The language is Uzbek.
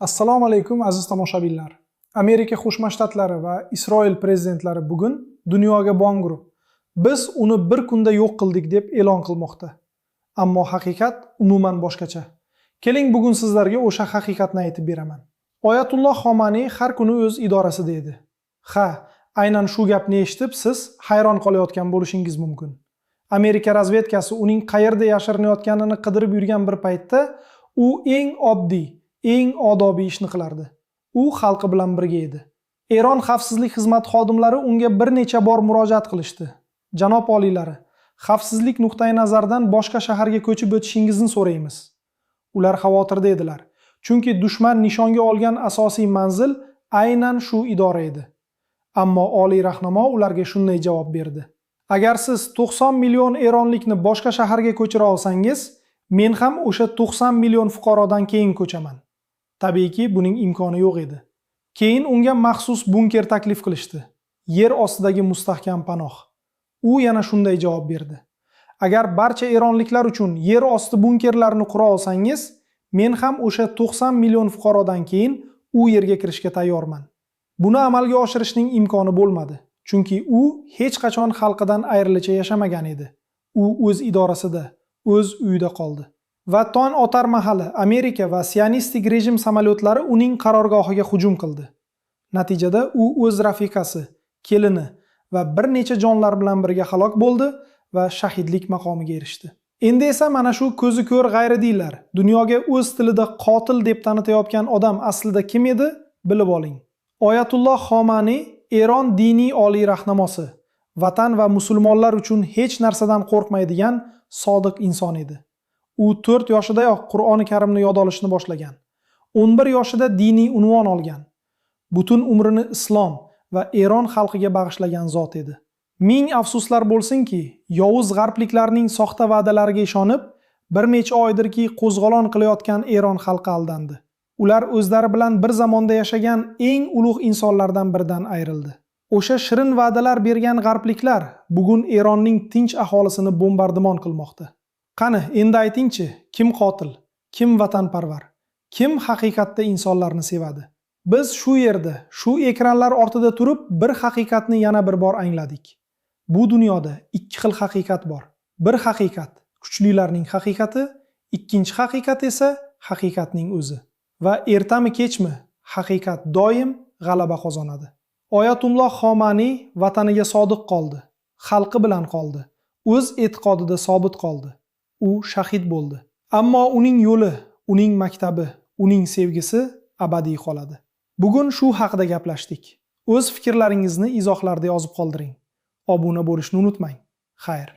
Assalomu alaykum aziz tomoshabinlar. Amerika Qo'shma Shtatlari va Isroil prezidentlari bugun dunyoga bong urib, biz uni bir kunda yo'q qildik deb e'lon qilmoqda. Ammo haqiqat umuman boshqacha. Keling bugun sizlarga o'sha haqiqatni aytib beraman. Oyatulloh Xomaniy har kuni o'z idorasida edi. Ha, aynan shu gapni eshitib siz hayron qolayotgan bo'lishingiz mumkin. Amerika razvedkasi uning qayerda yashirinayotganini qidirib yurgan bir paytda u eng oddiy, eng odobiy ishni qilardi. U xalqi bilan birga edi. Eron xavfsizlik xizmati xodimlari unga bir necha bor murojaat qilishdi. Janob oliylari, xavfsizlik nuqtai nazaridan boshqa shaharga ko'chib o'tishingizni so'raymiz. Ular xavotirda edilar. Chunki dushman nishonga olgan asosiy manzil aynan shu idora edi. Ammo oliy rahnamo ularga shunday javob berdi. Agar siz 90 million eronlikni boshqa shaharga ko'chira olsangiz, men ham o'sha 90 million fuqarodan keyin ko'chaman. Tabiiyki, buning imkoni yo'q edi. Keyin unga maxsus bunker taklif qilishdi. Yer ostidagi mustahkam panoh. U yana shunday javob berdi. Agar barcha eronliklar uchun yer osti bunkerlarini qura olsangiz, men ham o'sha 90 million fuqarodan keyin u yerga kirishga tayyorman. Buni amalga oshirishning imkoni bo'lmadi. Chunki u hech qachon xalqidan ayrilicha yashamagan edi. U o'z idorasida, o'z uyida qoldi. Va tong otar mahali Amerika va sionistik rejim samolyotlari uning qarorgohiga hujum qildi. Natijada u o'z rafiqasi, kelini va bir necha jonlar bilan birga halok bo'ldi va shahidlik maqomiga erishdi. Endi esa mana shu ko'zi ko'r g'ayridiylar dunyoga o'z tilida qotil deb tanitayotgan odam aslida kim edi? Bilib oling. Oyatulloh Xomaniy Eron diniy oliy rahnamosi, vatan va musulmonlar uchun hech narsadan qo'rqmaydigan sodiq inson edi. U 4 yoshidayoq Qur'oni Karimni yod olishni boshlagan. 11 yoshida diniy unvon olgan. Butun umrini islom va Eron xalqiga bag'ishlagan zot edi. Ming afsuslar bo'lsinki, yovuz g'arbliklarning soxta va'dalariga ishonib, bir necha oydirki qo'zg'olon qilayotgan Eron xalqi aldandi. Ular o'zlari bilan bir zamonda yashagan eng ulug' insonlardan biridan ayrildi. O'sha shirin va'dalar bergan g'arbliklar bugun Eronning tinch aholisini bombardimon qilmoqda. Qani, endi aytingchi, kim qotil, kim vatanparvar, kim haqiqatda insonlarni sevadi? Biz shu yerda, shu ekranlar ortida turib bir haqiqatni yana bir bor angladik. Bu dunyoda ikki xil haqiqat bor. Bir haqiqat kuchlilarning haqiqati, ikkinchi haqiqat esa haqiqatning o'zi. Va ertami kechmi haqiqat doim g'alaba qozonadi. Oyatulloh Xomaniy vataniga sodiq qoldi, xalqi bilan qoldi, o'z e'tiqodida sobit qoldi. U shahid bo'ldi. Ammo uning yo'li, uning maktabi, uning sevgisi abadiy qoladi. Bugun shu haqida gaplashdik. O'z fikrlaringizni izohlarda yozib qoldiring. Obuna bo'lishni unutmang. Xayr.